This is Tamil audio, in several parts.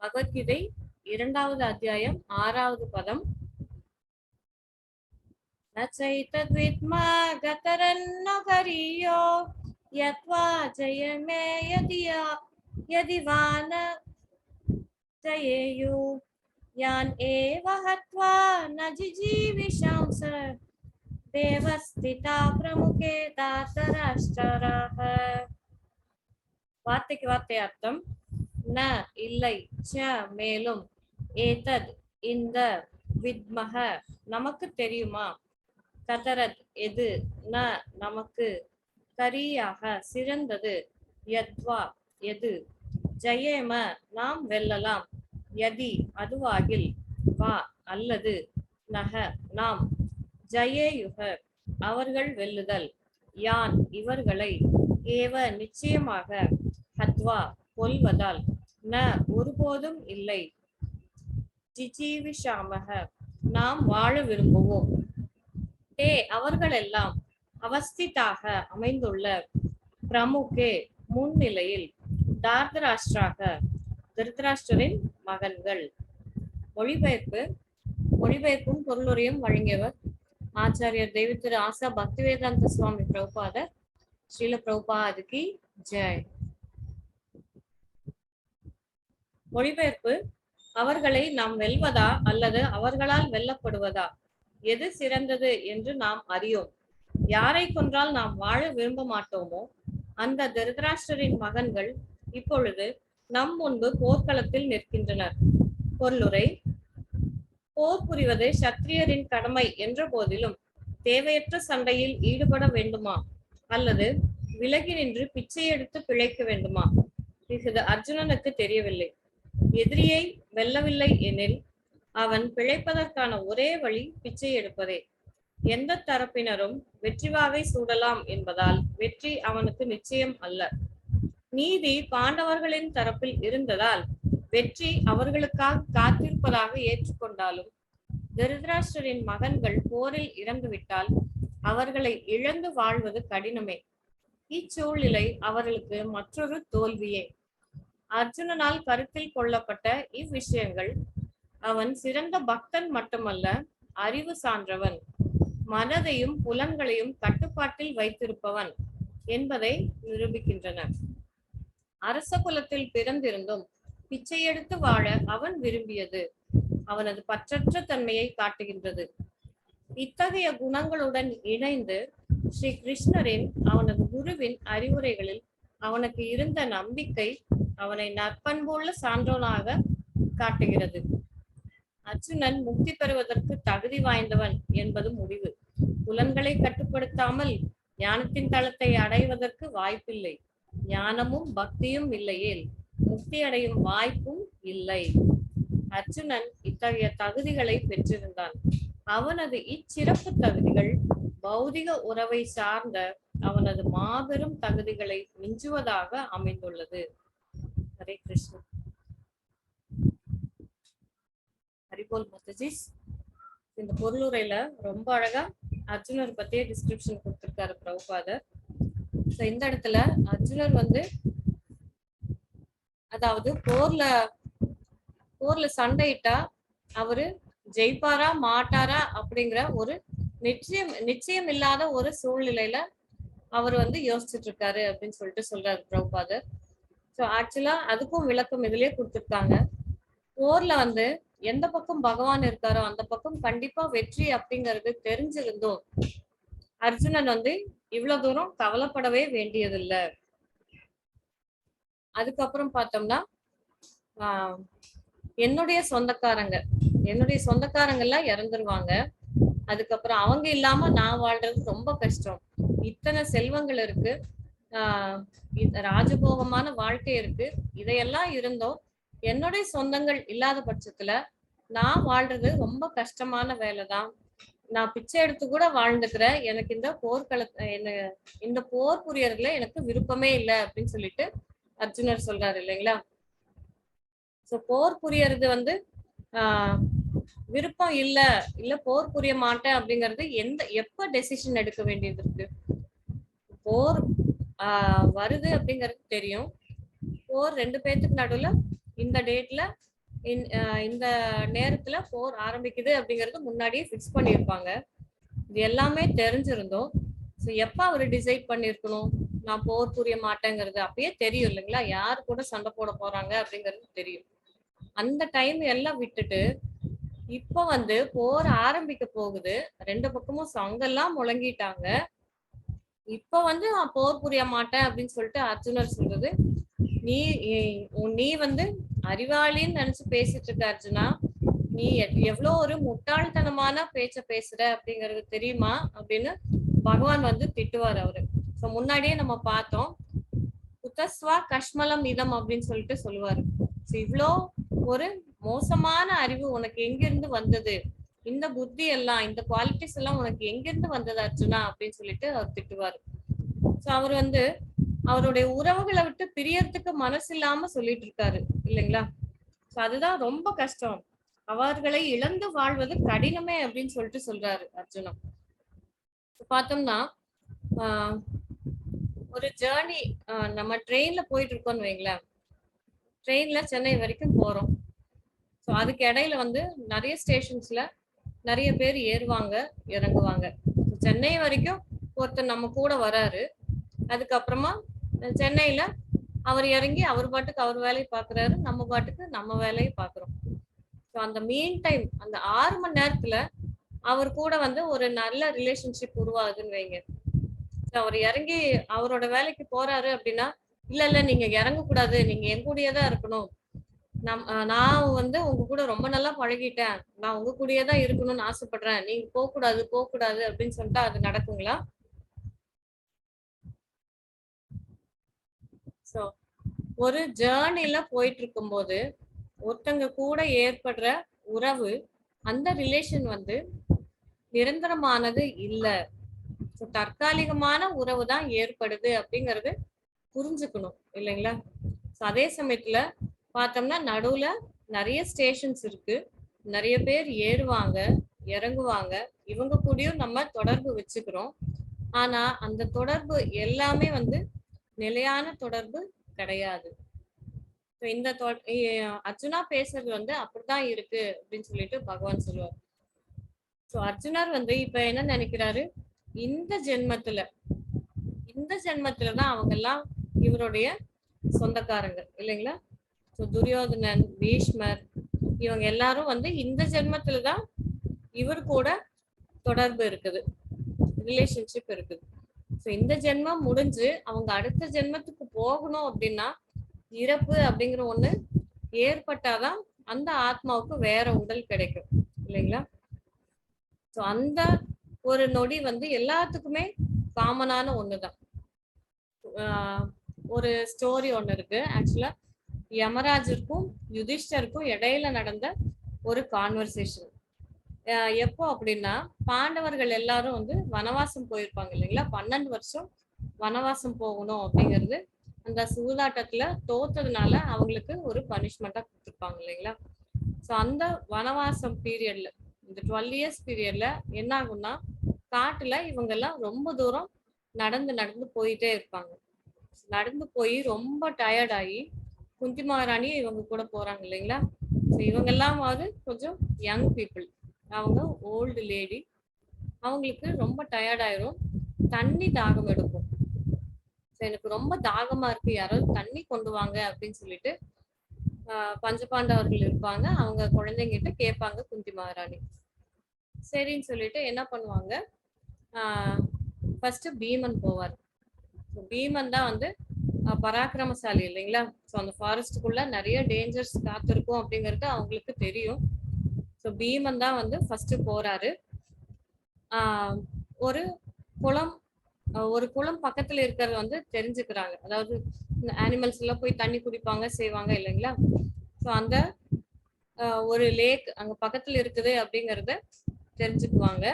பகவத்கீதை 2வது அத்தியாயம் 6வது பதம். நச்சைதத்வித்மா கதரன்ன கரியோ யத்வா ஜயமே யதிவான ஜயேயு யான் ஏவ ஹத்வா ந ஜிஜீவிஷாம்ஸ தேவஸ்திதா பிரமுகே தாத்தராஷ்டராஹ. வார்த்தைக்கு வார்த்தை அர்த்தம். ந இல்லை, ச மேலும், ஏதத் இந்த, வித்மக நமக்கு தெரியுமா, கதரத் எது, ந நமக்கு, கரியாக சிறந்தது, யத்வா எது, ஜெயேம நாம் வெல்லலாம், யதி அதுவாகில், வா அல்லது, நக நாம், ஜயேயுக அவர்கள் வெல்லுதல், யான் இவர்களை, ஏவ நிச்சயமாக, ஹத்வா கொல்வதால், ந ஒருபோதும் இல்லை, ஜிஜீவிஷாமக நாம் வாழ விரும்புவோம், தே அவர்களெல்லாம், அவஸ்திதாக அமைந்துள்ள, பிரமுகே முன்னிலையில், தார்தராஷ்டிராக திருதராஷ்டிரரின் மகன்கள். மொழிபெயர்ப்பும் பொருளுரையும் வழங்கியவர் ஆச்சாரியர் தெய்வ திரு ஆசா பக்திவேதாந்த சுவாமி பிரபுபாதர். ஸ்ரீல பிரபுபாதுக்கு ஜெய். மொழிபெயர்ப்பு: அவர்களை நாம் வெல்வதா அல்லது அவர்களால் வெல்லப்படுவதா, எது சிறந்தது என்று நாம் அறியோம். யாரை கொன்றால் நாம் வாழ விரும்ப மாட்டோமோ அந்த திருதராஷ்டிரரின் மகன்கள் இப்பொழுது நம் முன்பு போர்க்களத்தில் நிற்கின்றனர். பொருளுரை: போர் புரிவது சத்திரியரின் கடமை என்ற போதிலும் தேவையற்ற சண்டையில் ஈடுபட வேண்டுமா அல்லது விலகி நின்று பிச்சை எடுத்து பிழைக்க வேண்டுமா, இது அர்ஜுனனுக்கு தெரியவில்லை. எதிரியை வெல்லவில்லை எனில் அவன் பிழைப்பதற்கான ஒரே வழி பிச்சை எடுப்பதே. எந்த தரப்பினரும் வெற்றி வாகை சூடலாம் என்பதால் வெற்றி அவனுக்கு நிச்சயம் அல்ல. நீதி பாண்டவர்களின் தரப்பில் இருந்ததால் வெற்றி அவர்களுக்காக காத்திருப்பதாக ஏற்றுக்கொண்டாலும் திருதராஷ்டிரரின் மகன்கள் போரில் இறந்துவிட்டால் அவர்களை இழந்து வாழ்வது கடினமே. இச்சூழ்நிலை அவர்களுக்கு மற்றொரு தோல்வியே. அர்ஜுனனால் கருத்தில் கொள்ளப்பட்ட இவ்விஷயங்கள் அவன் சிறந்த பக்தன் மட்டுமல்ல, அறிவு சான்றவன், மனதையும் புலன்களையும் கட்டுப்பாட்டில் வைத்திருப்பவன் என்பதை நிரூபிக்கின்றன. அரச குலத்தில் பிறந்திருந்தும் பிச்சை எடுத்து வாழ அவன் விரும்பியது அவனது பற்றற்ற தன்மையை காட்டுகின்றது. இத்தகைய குணங்களுடன் இணைந்து ஸ்ரீ கிருஷ்ணரின் அவனது குருவின் அறிவுரைகளில் அவனுக்கு இருந்த நம்பிக்கை அவனை நற்பண்புள்ள சான்றோனாக காட்டுகிறது. அர்ஜுனன் முக்தி பெறுவதற்கு தகுதி வாய்ந்தவன் என்பது முடிவு. புலன்களை கட்டுப்படுத்தாமல் ஞானத்தின் தளத்தை அடைவதற்கு வாய்ப்பில்லை. ஞானமும் பக்தியும் இல்லையேல் முக்தி அடையும் வாய்ப்பும் இல்லை. அர்ஜுனன் இத்தகைய தகுதிகளை பெற்றிருந்தான். அவனது இச்சிறப்பு தகுதிகள் பௌதிக உறவை சார்ந்த அவனது மாபெரும் தகுதிகளை மிஞ்சுவதாக அமைந்துள்ளது. ஹரே கிருஷ்ணா. ஹரிபோல் மாதாஜிஸ். இந்த பொருளுரையில ரொம்ப அழகா அர்ஜுனர் பத்திய டிஸ்கிரிப்ஷன் கொடுத்திருக்காரு பிரபுபாதர். இந்த இடத்துல அர்ஜுனர் அதாவது போர்ல சண்டையிட்டா அவரு ஜெயிப்பாரா மாட்டாரா அப்படிங்கிற ஒரு நிச்சயம் இல்லாத ஒரு சூழ்நிலையில அவர் யோசிச்சுட்டு இருக்காரு அப்படின்னு சொல்றாரு பிரபுபாதர். ஸோ ஆக்சுவலா அதுக்கும் விளக்கம் இதுலயே கொடுத்துருக்காங்க. போர்ல எந்த பக்கம் பகவான் இருக்காரோ அந்த பக்கம் கண்டிப்பா வெற்றி அப்படிங்கிறது தெரிஞ்சிருந்தோம் அர்ஜுனன் இவ்வளவு தூரம் கவலைப்படவே வேண்டியதில்லை. அதுக்கப்புறம் பார்த்தோம்னா என்னுடைய சொந்தக்காரங்க எல்லாம் இறந்துருவாங்க. அதுக்கப்புறம் அவங்க இல்லாம நான் வாழ்றது ரொம்ப கஷ்டம். இத்தனை செல்வங்கள் இருக்கு, ராஜபோகமான வாழ்க்கை இருக்கு, இதையெல்லாம் இருந்தோம் என்னுடைய சொந்தங்கள் இல்லாத பட்சத்துல நான் வாழ்றது ரொம்ப கஷ்டமான வேலைதான். நான் பிச்சை எடுத்து கூட வாழ்ந்துக்கிறேன். எனக்கு இந்த போர் புரியறதுல எனக்கு விருப்பமே இல்லை அப்படின்னு சொல்லிட்டு அர்ஜுனர் சொல்றாரு இல்லைங்களா. சோ போர் புரியறது விருப்பம் இல்ல போர் புரிய மாட்டேன் அப்படிங்கிறது எப்ப டெசிஷன் எடுக்க வேண்டியது இருக்கு. போர் வருது அப்படிங்கிறது தெரியும். போர் 2 பேத்துக்கு நடுவுல இந்த டேட்ல இந்த நேரத்துல போர் ஆரம்பிக்குது அப்படிங்கறது முன்னாடியே ஃபிக்ஸ் பண்ணியிருப்பாங்க. இது எல்லாமே தெரிஞ்சிருந்தோம். ஸோ எப்ப அவரு டிசைட் பண்ணியிருக்கணும் நான் போர் புரிய மாட்டேங்கிறது? அப்பயே தெரியும் இல்லைங்களா? யார் கூட சண்டை போட போறாங்க அப்படிங்கிறது தெரியும். அந்த டைம் எல்லாம் விட்டுட்டு இப்ப வந்து போர் ஆரம்பிக்க போகுது. 2 பக்கமும் சங்கெல்லாம் முழங்கிட்டாங்க. இப்ப வந்து நான் போர் புரிய மாட்டேன் அப்படின்னு சொல்லிட்டு அர்ஜுனர் சொல்றது, நீ நீ வந்து அறிவாளின்னு நினைச்சு பேசிட்டு இருக்க அர்ஜுனா. நீ எவ்வளவு ஒரு முட்டாள்தனமான பேச்ச பேசுற அப்படிங்கறது தெரியுமா அப்படின்னு பகவான் வந்து திட்டுவார் அவரு. சோ முன்னாடியே நம்ம பார்த்தோம், குதஸ்வா கஷ்மலம் இதம் அப்படின்னு சொல்லிட்டு சொல்லுவாரு. இவ்வளோ ஒரு மோசமான அறிவு உனக்கு எங்கிருந்து வந்தது? இந்த புத்தி எல்லாம், இந்த குவாலிட்டிஸ் எல்லாம் உனக்கு எங்கிருந்து வந்தது அர்ஜுனா அப்படின்னு சொல்லிட்டு அவர் திட்டுவாரு. சோ அவர் வந்து அவருடைய உறவுகளை விட்டு பிரியறதுக்கு மனசு இல்லாம சொல்லிட்டு இருக்காரு இல்லைங்களா? சோ அதுதான் ரொம்ப கஷ்டம். அவர்களை இழந்து வாழ்வது கடினமே அப்படின்னு சொல்லிட்டு சொல்றாரு அர்ஜுனா. பார்த்தோம்னா ஒரு ஜேர்னி, நம்ம ட்ரெயின்ல போயிட்டு இருக்கோம்னு வைங்களேன். ட்ரெயின்ல சென்னை வரைக்கும் போறோம். ஸோ அதுக்கு இடையில வந்து நிறைய ஸ்டேஷன்ஸ்ல நிறைய பேர் ஏறுவாங்க, இறங்குவாங்க. சென்னை வரைக்கும் ஒருத்தர் நம்ம கூட வராரு. அதுக்கப்புறமா சென்னையில அவர் இறங்கி அவர் பாட்டுக்கு அவர் வேலையை பாக்குறாரு, நம்ம பாட்டுக்கு நம்ம வேலையை பாக்குறோம். ஸோ அந்த மீன் டைம் அந்த 6 மணி நேரத்துல அவர் கூட வந்து ஒரு நல்ல ரிலேஷன்ஷிப் உருவாகுதுன்னு வைங்க. அவர் இறங்கி அவரோட வேலைக்கு போறாரு அப்படின்னா, இல்ல நீங்க இறங்க கூடாது, நீங்க என் கூடயே தான் இருக்கணும், நான் வந்து உங்க கூட ரொம்ப நல்லா பழகிட்டேன், நான் உங்க கூடயே தான் இருக்கணும்னு ஆசைப்படுறேன், நீங்க போக கூடாது அப்படின்னு சொல்லிட்டு அது நடக்குங்களா? சோ ஒரு ஜேர்னில போயிட்டு இருக்கும்போது ஒருத்தங்க கூட ஏற்படுற உறவு, அந்த ரிலேஷன் வந்து நிரந்தரமானது இல்ல. தற்காலிகமான உறவு தான் ஏற்படுது அப்படிங்கறது புரிஞ்சுக்கணும் இல்லைங்களா? அதே சமயத்துல பார்த்தோம்னா நடுவுல நிறைய ஸ்டேஷன்ஸ் இருக்கு, நிறைய பேர் ஏறுவாங்க, இறங்குவாங்க, இவங்க கூடயும் நம்ம தொடர்பு வச்சுக்கிறோம். ஆனா அந்த தொடர்பு எல்லாமே வந்து நிலையான தொடர்பு கிடையாது. இந்த அர்ஜுனா பேசுறது வந்து அப்படிதான் இருக்கு அப்படின்னு சொல்லிட்டு பகவான் சொல்லுவார். சோ அர்ஜுனர் வந்து இப்ப என்ன நினைக்கிறாரு, இந்த ஜென்மத்துலதான் அவங்க எல்லாம் இவருடைய சொந்தக்காரங்க இல்லைங்களா? துரியோதனன், பீஷ்மர், இவங்க எல்லாரும் வந்து இந்த ஜென்மத்துலதான் இவர் கூட தொடர்பு இருக்குது, ரிலேஷன்ஷிப் இருக்குது. இந்த ஜென்மம் முடிஞ்சு அவங்க அடுத்த ஜென்மத்துக்கு போகணும் அப்படின்னா இறப்பு அப்படிங்கிற ஒண்ணு ஏற்பட்டாதான் அந்த ஆத்மாவுக்கு வேற உடல் கிடைக்கும் இல்லைங்களா? சோ அந்த ஒரு நொடி வந்து எல்லாத்துக்குமே காமனான ஒண்ணுதான். ஒரு ஸ்டோரி ஒண்ணு இருக்கு. ஆக்சுவலா யமராஜருக்கும் யுதிஷ்டருக்கும் இடையில நடந்த ஒரு கான்வர்சேஷன். எப்போ அப்படின்னா, பாண்டவர்கள் எல்லாரும் வந்து வனவாசம் போயிருப்பாங்க இல்லைங்களா? 12 வருஷம் வனவாசம் போகணும் அப்படிங்கிறது அந்த சூதாட்டத்துல தோத்ததுனால அவங்களுக்கு ஒரு பனிஷ்மெண்டா கொடுத்துருப்பாங்க இல்லைங்களா? ஸோ அந்த வனவாசம் பீரியட்ல, இந்த 12 இயர்ஸ் பீரியட்ல என்ன ஆகும்னா, காட்டுல இவங்க எல்லாம் ரொம்ப தூரம் நடந்து போயிட்டே இருப்பாங்க. நடந்து போய் ரொம்ப டயர்ட் ஆகி குந்தி மகாராணி இவங்க கூட போறாங்க இல்லைங்களா? ஸோ இவங்க எல்லாம் கொஞ்சம் யங் பீப்புள், அவங்க ஓல்டு லேடி, அவங்களுக்கு ரொம்ப டயர்ட் ஆயிரும், தண்ணி தாகம் எடுக்கும். எனக்கு ரொம்ப தாகமா இருக்கு, யாராவது தண்ணி கொண்டு வாங்க அப்படின்னு சொல்லிட்டு பஞ்சபாண்டவர்கள் இருப்பாங்க, அவங்க குழந்தைங்கிட்ட கேட்பாங்க குந்தி மகாராணி. சரின்னு சொல்லிட்டு என்ன பண்ணுவாங்க, ஃபர்ஸ்ட் பீமன் போவார். பீமன் தான் வந்து பராக்கிரமசாலி இல்லைங்களா? ஸோ அந்த ஃபாரஸ்டுக்குள்ள நிறைய டேஞ்சர்ஸ் காத்திருக்கும் அப்படிங்கிறது அவங்களுக்கு தெரியும். ஸோ பீமன் தான் வந்து ஃபர்ஸ்ட் போறாரு. ஒரு குளம் பக்கத்துல இருக்கிறது வந்து தெரிஞ்சுக்கிறாங்க, அதாவது அனிமல்ஸ் எல்லாம் போய் தண்ணி குடிப்பாங்க செய்வாங்க இல்லைங்களா? ஸோ அந்த ஒரு லேக் அங்க பக்கத்துல இருக்குது அப்படிங்கறத தெரிஞ்சுக்குவாங்க.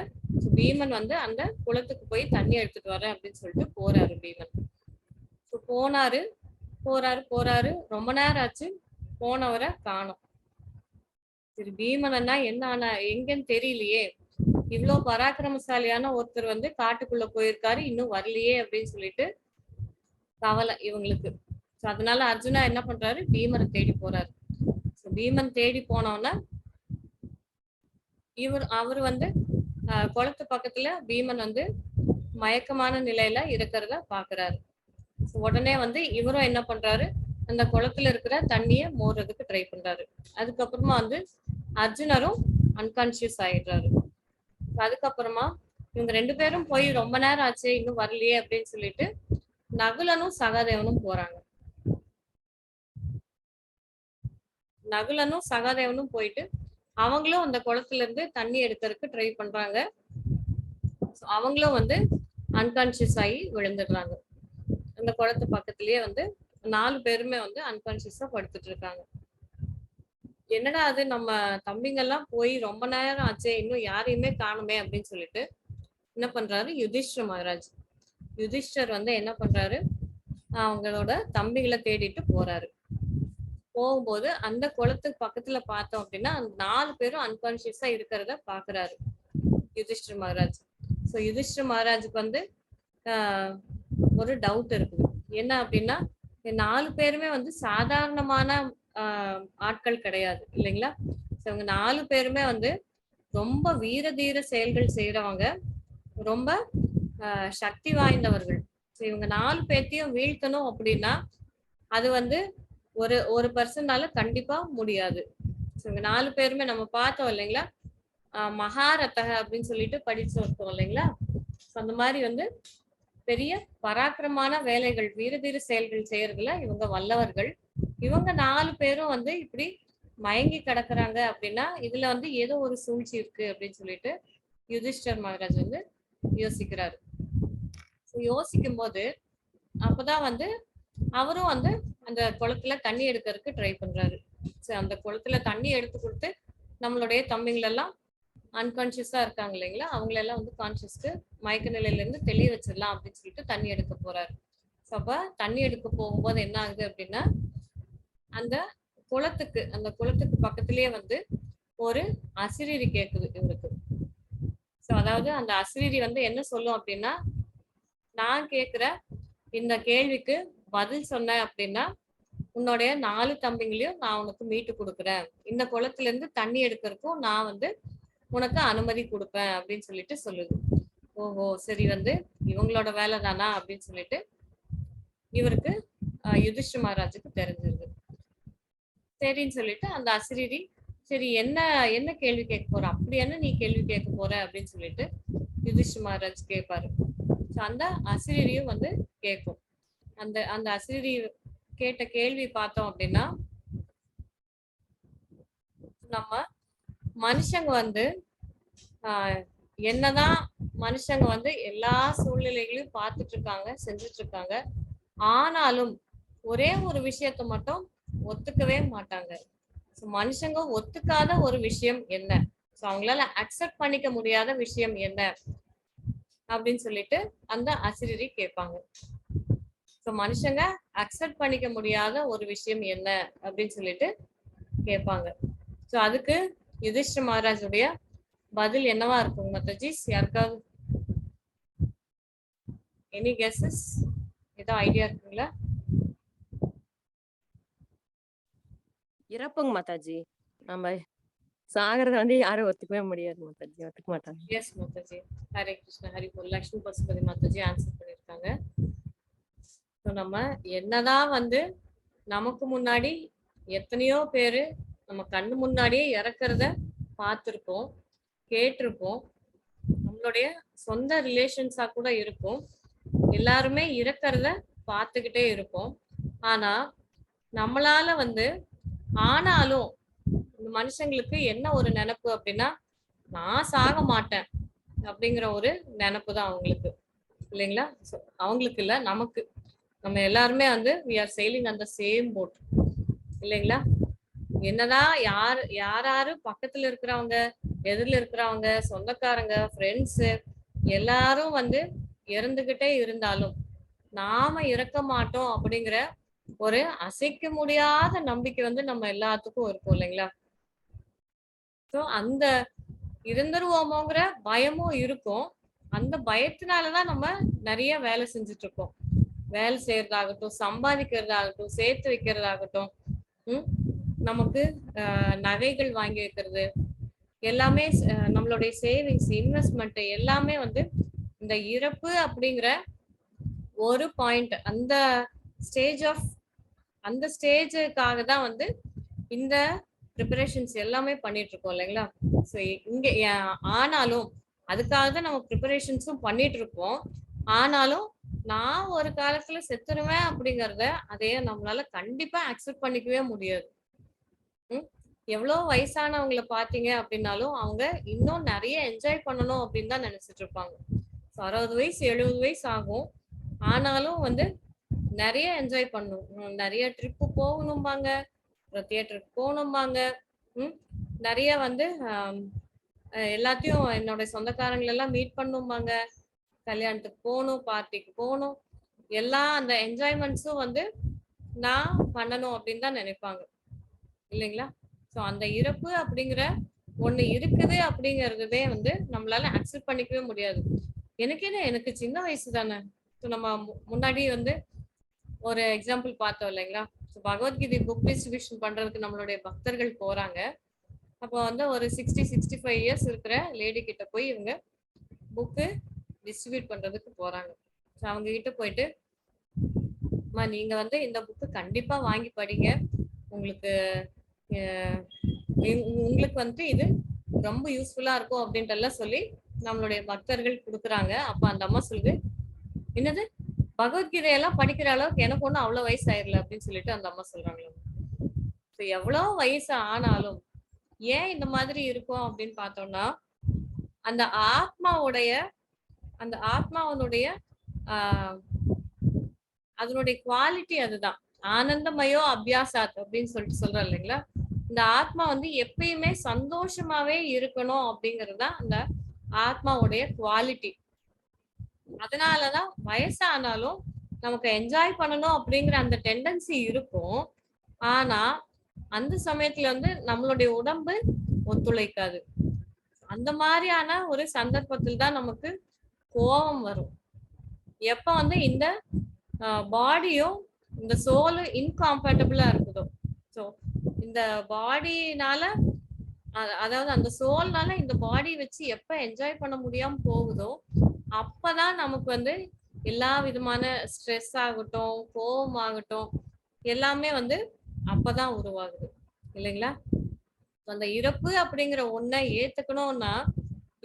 பீமன் வந்து அந்த குளத்துக்கு போய் தண்ணி எடுத்துட்டு வரேன் அப்படின்னு சொல்லிட்டு போறாரு பீமன். போறாரு ரொம்ப நேரம் ஆச்சு, போனவரை காணோம். சரி பீமனா என்ன ஆனா எங்கன்னு தெரியலையே, இவ்வளவு பராக்கிரமசாலியான ஒருத்தர் வந்து காட்டுக்குள்ள போயிருக்காரு, இன்னும் வரலையே அப்படின்னு சொல்லிட்டு கவலை இவங்களுக்கு. அதனால அர்ஜுனா என்ன பண்றாரு, பீமனை தேடி போறாரு. பீமன் தேடி போனோன்னா அவர் வந்து குளத்து பக்கத்துல பீமன் வந்து மயக்கமான நிலையில இருக்கிறத பாக்குறாரு. உடனே வந்து இவரும் என்ன பண்றாரு, அந்த குளத்துல இருக்கிற தண்ணிய மோறதுக்கு ட்ரை பண்றாரு. அதுக்கப்புறமா வந்து அர்ஜுனரும் அன்கான்சியஸ் ஆயிடுறாரு. அதுக்கப்புறமா இவங்க 2 பேரும் போய் ரொம்ப நேரம் ஆச்சு இன்னும் வரலையே அப்படின்னு சொல்லிட்டு நகுலனும் சகாதேவனும் போறாங்க. நகுலனும் சகாதேவனும் போயிட்டு அவங்களும் அந்த குளத்துல இருந்து தண்ணி எடுக்கிறதுக்கு ட்ரை பண்றாங்க. அவங்களும் வந்து அன்கான்சியஸ் ஆகி விழுந்துடுறாங்க. அந்த குளத்து பக்கத்திலேயே வந்து 4 பேருமே வந்து அன்கான்சியஸா படுத்துட்டு இருக்காங்க. என்னடா அது, நம்ம தம்பிங்க எல்லாம் போய் ரொம்ப நேரம் ஆச்சே இன்னும் யாரையுமே காணுமே அப்படின்னு சொல்லிட்டு என்ன பண்றாரு யுதிஷ்டர் மகாராஜ். யுதிஷ்டர் வந்து என்ன பண்றாரு, அவங்களோட தம்பிகளை தேடிட்டு போறாரு. போகும்போது அந்த குளத்துக்கு பக்கத்துல பார்த்தோம் அப்படின்னா 4 பேரும் அன்கான்சியஸா இருக்கிறத பாக்குறாரு யுதிஷ்டர் மகாராஜ். ஸோ யுதிஷ்டர் மகாராஜுக்கு வந்து ஒரு டவுட் இருக்குது. என்ன அப்படின்னா 4 பேருமே வந்து சாதாரணமான ஆட்கள் கிடையாது இல்லைங்களா. இவங்க 4 பேருமே வந்து ரொம்ப வீர தீர செயல்கள் செய்யறவங்க, ரொம்ப சக்தி வாய்ந்தவர்கள். இவங்க 4 பேர்த்தையும் வீழ்த்தணும் அப்படின்னா அது வந்து ஒரு பர்சனால கண்டிப்பா முடியாது. இவங்க 4 பேருமே நம்ம பார்த்தோம் இல்லைங்களா, மகாரதக அப்படின்னு சொல்லிட்டு படிச்சு இருக்கோம் இல்லைங்களா. அந்த மாதிரி வந்து பெரிய பராக்கிரமான வேலைகள், வீரதீர செயல்கள் செய்யறதுல இவங்க வல்லவர்கள். இவங்க 4 பேரும் வந்து இப்படி மயங்கி கிடக்குறாங்க அப்படின்னா இதுல வந்து ஏதோ ஒரு சூழ்ச்சி இருக்கு அப்படின்னு சொல்லிட்டு யுதிஷ்டர் மகாராஜ் வந்து யோசிக்கிறாரு. யோசிக்கும் போது அப்பதான் வந்து அவரும் வந்து அந்த குளத்துல தண்ணி எடுக்கிறதுக்கு ட்ரை பண்றாரு. அந்த குளத்துல தண்ணி எடுத்து கொடுத்து நம்மளுடைய தம்பிங்களெல்லாம் அன்கான்சியஸா இருக்காங்க இல்லைங்களா, அவங்களெல்லாம் வந்து கான்சியஸ்க்கு மயக்க நிலையில இருந்து தெளிய வச்சிடலாம் அப்படின்னு சொல்லிட்டு தண்ணி எடுக்க போறாரு. அப்ப தண்ணி எடுக்க போகும்போது என்ன ஆகுது அப்படின்னா அந்த குளத்துக்கு பக்கத்திலேயே வந்து ஒரு அசிரீரி கேக்குது இவருக்கு. அதாவது அந்த அசிரீரி வந்து என்ன சொல்லும் அப்படின்னா, நான் கேக்குற இந்த கேள்விக்கு பதில் சொன்ன அப்படின்னா உன்னுடைய 4 தம்பிங்களையும் நான் உனக்கு மீட்டு கொடுக்குறேன், இந்த குளத்துல இருந்து தண்ணி எடுக்கிறதுக்கும் நான் வந்து உனக்கு அனுமதி கொடுப்பேன் அப்படின்னு சொல்லிட்டு சொல்லுது. ஓஹோ சரி, வந்து இவங்களோட வேலை தானா அப்படின்னு சொல்லிட்டு இவருக்கு யுதிஷ்டர் மகாராஜுக்கு தெரிஞ்சிருது. சரின்னு சொல்லிட்டு அந்த அசிரீரி சரி என்ன கேள்வி கேட்க போற, அப்படி என்ன நீ கேள்வி கேட்க போற அப்படின்னு சொல்லிட்டு யுதிஷ்டர் மகாராஜ் கேட்பாரு. அந்த அசிரீரியும் வந்து கேட்கும். அந்த அசிரீரி கேட்ட கேள்வி பார்த்தோம் அப்படின்னா, நம்ம மனுஷங்க வந்து என்னதான் மனுஷங்க வந்து எல்லா சூழ்நிலைகளையும் பார்த்துட்டு இருக்காங்க, செஞ்சுட்டு இருக்காங்க, ஆனாலும் ஒரே ஒரு விஷயத்த மட்டும் ஒத்துக்கவே மாட்டாங்க. மனுஷங்க ஒத்துக்காத ஒரு விஷயம் என்ன, அவங்களால அக்செப்ட் பண்ணிக்க முடியாத விஷயம் என்ன அப்படின்னு சொல்லிட்டு அந்த அசிரீரி கேட்பாங்க. மனுஷங்க அக்செப்ட் பண்ணிக்க முடியாத ஒரு விஷயம் என்ன அப்படின்னு சொல்லிட்டு கேட்பாங்க. அதுக்கு யுதிஷ்டர் மகாராஜுடைய பதில் என்னவா இருக்கும் மாதாஜிஸ்? யாருக்காவது எனி கெஸஸ், ஏதோ ஐடியா இருக்குங்களா? இறப்புங்க மாதாஜி. நம்ம சாகரத வந்து யாரும் ஒத்துக்கவே முடியாது மாதாஜி, ஒத்துக்க மாட்டாங்க. எஸ் மாதாஜி, ஹரே கிருஷ்ணா, ஹரி போல். லக்ஷ்மி பசுபதி மாதாஜி ஆன்சர் பண்ணிருக்காங்க. நம்ம என்னதான் வந்து நமக்கு முன்னாடி எத்தனையோ பேரு நம்ம கண்ணு முன்னாடியே இறக்குறத பார்த்திருப்போம், கேட்டிருப்போம், நம்மளுடைய சொந்த ரிலேஷன்ஸா கூட இருக்கும், எல்லாருமே இறக்குறத பார்த்துக்கிட்டே இருப்போம். ஆனா நம்மளால வந்து ஆனாலும் மனுஷங்களுக்கு என்ன ஒரு நினைப்பு அப்படின்னா, நான் சாக மாட்டேன் அப்படிங்கிற ஒரு நினைப்பு தான் அவங்களுக்கு இல்லைங்களா. அவங்களுக்கு இல்ல, நமக்கு. நம்ம எல்லாருமே வந்து we are sailing on the same boat இல்லைங்களா. என்னதான் யாரு பக்கத்துல இருக்கிறவங்க, எதிரில இருக்கிறவங்க, சொந்தக்காரங்க, ஃப்ரெண்ட்ஸ் எல்லாரும் வந்து இறந்துகிட்டே இருந்தாலும் நாம இறக்க மாட்டோம் அப்படிங்கிற ஒரு அசைக்க முடியாத நம்பிக்கை வந்து நம்ம எல்லாத்துக்கும் இருக்கும் இல்லைங்களா. அந்த இருந்துருவோமோங்கிற பயமும் இருக்கும். அந்த பயத்தினாலதான் நம்ம நிறைய வேலை செஞ்சுட்டு இருக்கோம். வேலை செய்யறதாகட்டும், சம்பாதிக்கிறதாகட்டும், சேர்த்து வைக்கிறதாகட்டும், நமக்கு நகைகள் வாங்கி வைக்கிறது எல்லாமே நம்மளுடைய சேவிங்ஸ் இன்வெஸ்ட்மெண்ட் எல்லாமே வந்து இந்த இறப்பு அப்படிங்கிற ஒரு பாயிண்ட் அந்த ஸ்டேஜுக்காக தான் வந்து இந்த ப்ரிப்பரேஷன்ஸ் எல்லாமே பண்ணிட்டு இருக்கோம் இல்லைங்களா. ஸோ இங்க ஆனாலும் அதுக்காக தான் நம்ம ப்ரிப்பரேஷன்ஸும் பண்ணிட்டு இருக்கோம். ஆனாலும் நான் ஒரு காலத்துல செத்துருவேன் அப்படிங்கறத அதையே நம்மளால கண்டிப்பா அக்செப்ட் பண்ணிக்கவே முடியாது. எவ்வளோ வயசானவங்களை பார்த்தீங்க அப்படின்னாலும் அவங்க இன்னும் நிறைய என்ஜாய் பண்ணணும் அப்படின்னு தான் நினைச்சிட்டு இருப்பாங்க. 60 வயசு 70 வயசு ஆகும், ஆனாலும் வந்து நிறைய என்ஜாய் பண்ணணும், நிறைய ட்ரிப்பு போகணும்பாங்க, தியேட்டருக்கு போகணும்பாங்க, நிறைய வந்து எல்லாத்தையும் என்னோட சொந்தக்காரங்களை எல்லாம் மீட் பண்ணும்பாங்க, கல்யாணத்துக்கு போகணும், பார்ட்டிக்கு போகணும், எல்லா அந்த என்ஜாய்மெண்ட்ஸும் வந்து நான் பண்ணணும் அப்படின்னு தான் நினைப்பாங்க இல்லைங்களா. ஸோ அந்த இறப்பு அப்படிங்கிற ஒண்ணு இருக்குது அப்படிங்கறதே வந்து நம்மளால அக்செப்ட் பண்ணிக்கவே முடியாது. எனக்கு சின்ன வயசு தானே. ஸோ நம்ம முன்னாடி வந்து ஒரு எக்ஸாம்பிள் பார்த்தோம் இல்லைங்களா. ஸோ பகவத்கீதை புக் டிஸ்ட்ரிபியூஷன் பண்றதுக்கு நம்மளுடைய பக்தர்கள் போறாங்க. அப்போ வந்து ஒரு 60-65 இயர்ஸ் இருக்கிற லேடி கிட்ட போய் இவங்க புக்கு டிஸ்ட்ரிபியூட் பண்றதுக்கு போறாங்க. ஸோ அவங்க கிட்ட போயிட்டு, நீங்க வந்து இந்த புக்கு கண்டிப்பா வாங்கி படிங்க, உங்களுக்கு உங்களுக்கு வந்து இது ரொம்ப யூஸ்ஃபுல்லா இருக்கும் அப்படின்ட்டு எல்லாம் சொல்லி நம்மளுடைய பக்தர்கள் கொடுக்குறாங்க. அப்ப அந்த அம்மா சொல்லுது, என்னது பகவத்கீதையெல்லாம் படிக்கிற அளவுக்கு எனக்கு ஒன்றும் அவ்வளோ வயசு ஆயிரல அப்படின்னு சொல்லிட்டு அந்த அம்மா சொல்றாங்க. ஸோ எவ்வளோ வயசு ஆனாலும் ஏன் இந்த மாதிரி இருக்கும் அப்படின்னு பார்த்தோம்னா, அந்த ஆத்மாவனுடைய அதனுடைய குவாலிட்டி அதுதான். ஆனந்தமயோ அபியாசாத் அப்படின்னு சொல்லிட்டு சொல்றோம் இல்லைங்களா. இந்த ஆத்மா வந்து எப்பயுமே சந்தோஷமாவே இருக்கணும் அப்படிங்கிறது தான் அந்த ஆத்மாவுடைய குவாலிட்டி. அதனாலதான் வயசானாலும் நமக்கு என்ஜாய் பண்ணணும் அப்படிங்கிற அந்த டெண்டன்சி இருக்கும். ஆனா அந்த சமயத்துல வந்து நம்மளுடைய உடம்பு ஒத்துழைக்காது. அந்த மாதிரியான ஒரு சந்தர்ப்பத்தில் தான் நமக்கு கோபம் வரும். எப்ப வந்து இந்த பாடியும் இந்த சோலும் இன்காம்பேட்டபிளா இருக்குதோ, ஸோ இந்த பாடினால அதாவது அந்த சோல்னால இந்த பாடி வச்சு எப்ப என்ஜாய் பண்ண முடியாம போகுதோ அப்பதான் நமக்கு வந்து எல்லா விதமான ஸ்ட்ரெஸ் ஆகட்டும், கோபம் ஆகட்டும், எல்லாமே வந்து அப்பதான் உருவாகுது இல்லைங்களா. அந்த இறப்பு அப்படிங்கிற ஒன்றை ஏத்துக்கணும்னா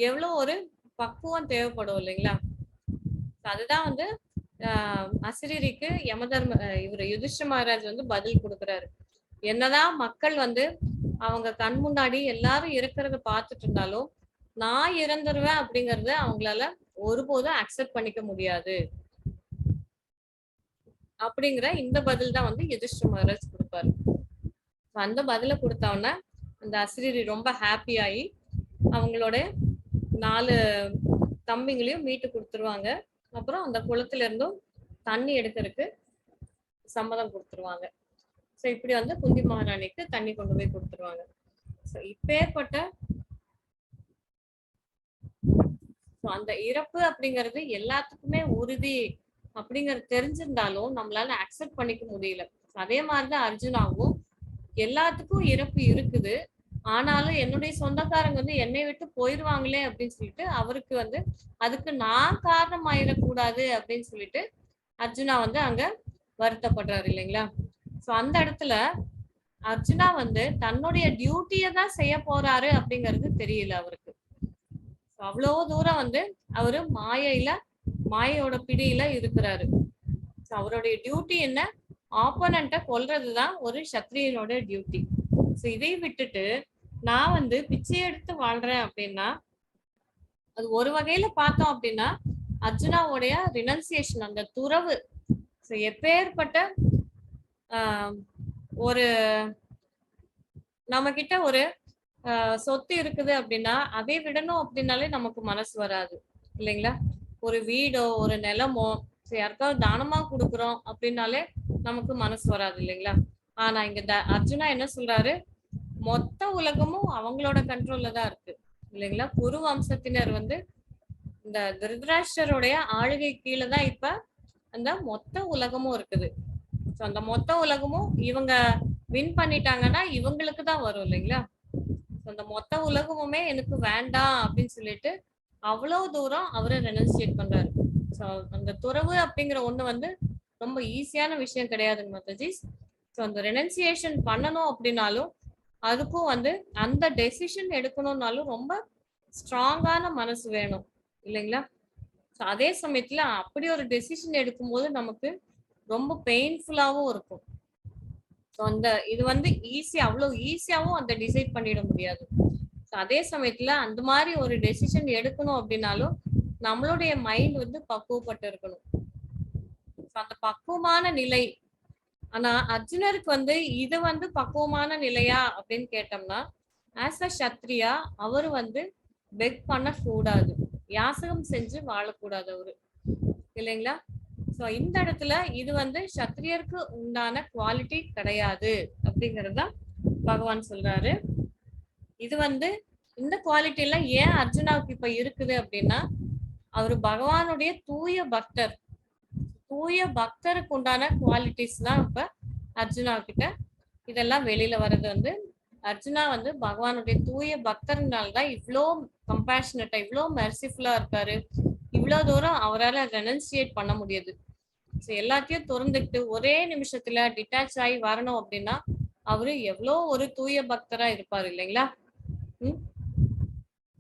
எவ்வளவு ஒரு பக்குவம் தேவைப்படும் இல்லைங்களா. அதுதான் வந்து அசிரீரிக்கு இவர் யுதிஷ்ட மகாராஜ் வந்து பதில் கொடுக்குறாரு. என்னதான் மக்கள் வந்து அவங்க கண் முன்னாடி எல்லாரும் இறக்குறத பார்த்துட்டு இருந்தாலும் நான் இறந்துருவேன் அப்படிங்கறத அவங்களால ஒருபோதும் அக்செப்ட் பண்ணிக்க முடியாது அப்படிங்கிற இந்த பதில் தான் வந்து யுதிஷ்ட மகாராஜ் கொடுப்பாரு. அந்த பதில கொடுத்தவன அந்த அசிரீரி ரொம்ப ஹாப்பி ஆகி அவங்களோட 4 தம்பிங்களையும் மீட்டு கொடுத்துருவாங்க. அப்புறம் அந்த குளத்துல இருந்தும் தண்ணி எடுக்கிறதுக்கு சம்மதம் கொடுத்துருவாங்க. ஸோ இப்படி வந்து குந்தி மகாராணிக்கு தண்ணி கொண்டு போய் கொடுத்துருவாங்க. ஸோ இப்பேற்பட்ட அந்த இறப்பு அப்படிங்கிறது எல்லாத்துக்குமே உறுதி அப்படிங்கறது தெரிஞ்சிருந்தாலும் நம்மளால அக்செப்ட் பண்ணிக்க முடியல. அதே மாதிரிதான் அர்ஜுனாவும் எல்லாத்துக்கும் இறப்பு இருக்குது, ஆனாலும் என்னுடைய சொந்தக்காரங்க வந்து என்னை விட்டு போயிருவாங்களே அப்படின்னு சொல்லிட்டு அவருக்கு வந்து அதுக்கு நான் காரணம் ஆயிடக்கூடாது அப்படின்னு சொல்லிட்டு அர்ஜுனா வந்து அங்க வருத்தப்படுறாரு இல்லைங்களா. சோ அந்த இடத்துல அர்ஜுனா வந்து தன்னுடைய டியூட்டியை தான் செய்ய போறாரு அப்படிங்கிறது தெரியல அவருக்கு. அவ்வளவு தூரம் வந்து அவரு மாயையோட பிடியில இருக்கிறாரு. அவருடைய டியூட்டி என்ன, ஆப்போனண்ட்டை கொல்றதுதான் ஒரு சத்திரியனோட டியூட்டி. ஸோ இதை விட்டுட்டு நான் வந்து பிச்சை எடுத்து வாழ்றேன் அப்படின்னா அது ஒரு வகையில பார்த்தோம் அப்படின்னா அர்ஜுனாவுடைய ரினன்சியேஷன், அந்த துறவு. ஸோ எப்பேற்பட்ட ஒரு நம்ம கிட்ட ஒரு சொத்து இருக்குது அப்படின்னா அதை விடணும் அப்படின்னாலே நமக்கு மனசு வராது இல்லைங்களா. ஒரு வீடோ ஒரு நிலமோ யாருக்காவது தானமா கொடுக்குறோம் அப்படின்னாலே நமக்கு மனசு வராது இல்லைங்களா. ஆனா இங்க அர்ஜுனா என்ன சொல்றாரு, மொத்த உலகமும் அவங்களோட கண்ட்ரோல்ல தான் இருக்கு இல்லைங்களா. குரு வம்சத்தினர் வந்து இந்த திருதராஷ்டருடைய ஆளுகை கீழே தான் இப்ப அந்த மொத்த உலகமும் இருக்குது. ஸோ அந்த மொத்த உலகமும் இவங்க வின் பண்ணிட்டாங்கன்னா இவங்களுக்கு தான் வரும் இல்லைங்களா? அந்த மொத்த உலகமுமே எனக்கு வேண்டாம் அப்படின்னு சொல்லிட்டு அவ்வளவு தூரம் அவரை ரெனன்சியேட் பண்றாரு. ஸோ அந்த துறவு அப்படிங்கிற ஒண்ணு வந்து ரொம்ப ஈஸியான விஷயம் கிடையாதுங்க மாதாஜி. ஸோ அந்த ரெனன்சியேஷன் பண்ணணும் அப்படின்னாலும் அதுக்கும் வந்து அந்த டெசிஷன் எடுக்கணும்னாலும் ரொம்ப ஸ்ட்ராங்கான மனசு வேணும் இல்லைங்களா? ஸோ அதே சமயத்துல அப்படி ஒரு டெசிஷன் எடுக்கும்போது நமக்கு ரொம்ப பெயின்ஃபுல்லாவும் இருக்கும். ஸோ அந்த இது வந்து அவ்வளவு ஈஸியாவும் அந்த டிசைட் பண்ணிட முடியாது. ஸோ அதே சமயத்துல அந்த மாதிரி ஒரு டெசிஷன் எடுக்கணும் அப்படின்னாலும் நம்மளுடைய மைண்ட் வந்து பக்குவப்பட்டு இருக்கணும். ஸோ அந்த பக்குவமான நிலை. ஆனா அர்ஜுனருக்கு வந்து இது வந்து பக்குவமான நிலையா அப்படின்னு கேட்டோம்னா, ஆஸ் அ சத்ரியா அவர் வந்து பெக் பண்ண கூடாது, யாசகம் செஞ்சு வாழக்கூடாது அவரு இல்லைங்களா? சோ இந்த இடத்துல இது வந்து சத்திரியருக்கு உண்டான குவாலிட்டி கிடையாது அப்படிங்கறதுதான் பகவான் சொல்றாரு. இது வந்து இந்த குவாலிட்டி எல்லாம் ஏன் அர்ஜுனாவுக்கு இப்ப இருக்குது அப்படின்னா, அவரு பகவானுடைய தூய பக்தர். தூய பக்தருக்கு உண்டான குவாலிட்டிஸ் தான் இப்ப அர்ஜுனா கிட்ட இதெல்லாம் வெளியில வர்றது வந்து, அர்ஜுனா வந்து பகவானுடைய தூய பக்தர்னால்தான் இவ்வளோ கம்பேஷனட்டா இவ்வளோ மெர்சிஃபுல்லா இருக்காரு. இவ்வளவு தூரம் அவரால் ரெனன்சியேட் பண்ண முடியுது. எல்லாத்தையும் திறந்துட்டு ஒரே நிமிஷத்துல டிட்டாச் ஆகி வரணும் அப்படின்னா அவரு எவ்வளோ ஒரு தூய பக்தரா இருப்பாரு இல்லைங்களா?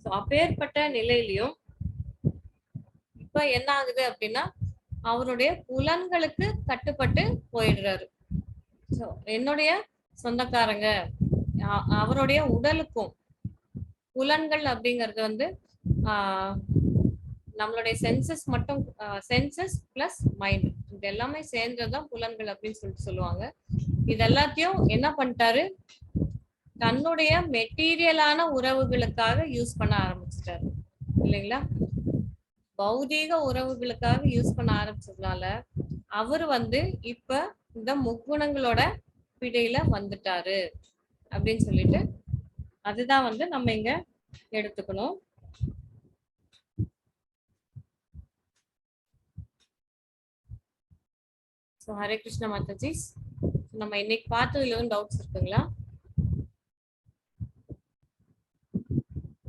அப்பேற்பட்ட நிலையிலையும் இப்ப என்ன ஆகுது அப்படின்னா அவருடைய புலன்களுக்கு கட்டுப்பட்டு போயிடுறாரு. என்னுடைய சொந்தக்காரங்க அவருடைய உடலுக்கும் புலன்கள் அப்படிங்கிறது வந்து நம்மளுடைய சென்சஸ் மட்டும், சென்சஸ் பிளஸ் மைண்ட் இது எல்லாமே சேர்ந்ததுதான் புலன்கள் அப்படின்னு சொல்லிட்டு சொல்லுவாங்க. இது எல்லாத்தையும் என்ன பண்ணிட்டாரு, தன்னுடைய மெட்டீரியலான உறவுகளுக்காக யூஸ் பண்ண ஆரம்பிச்சிட்டாரு இல்லைங்களா? பௌதீக உறவுகளுக்காக யூஸ் பண்ண ஆரம்பிச்சதுனால அவர் வந்து இப்ப இந்த முக்குணங்களோட பிடியில வந்துட்டாரு அப்படின்னு சொல்லிட்டு அதுதான் வந்து நம்ம இங்க எடுத்துக்கணும். ஹரே கிருஷ்ண மாதாஜி. நம்ம இன்னைக்கு பார்த்ததுல டவுட்ஸ் இருக்குங்களா?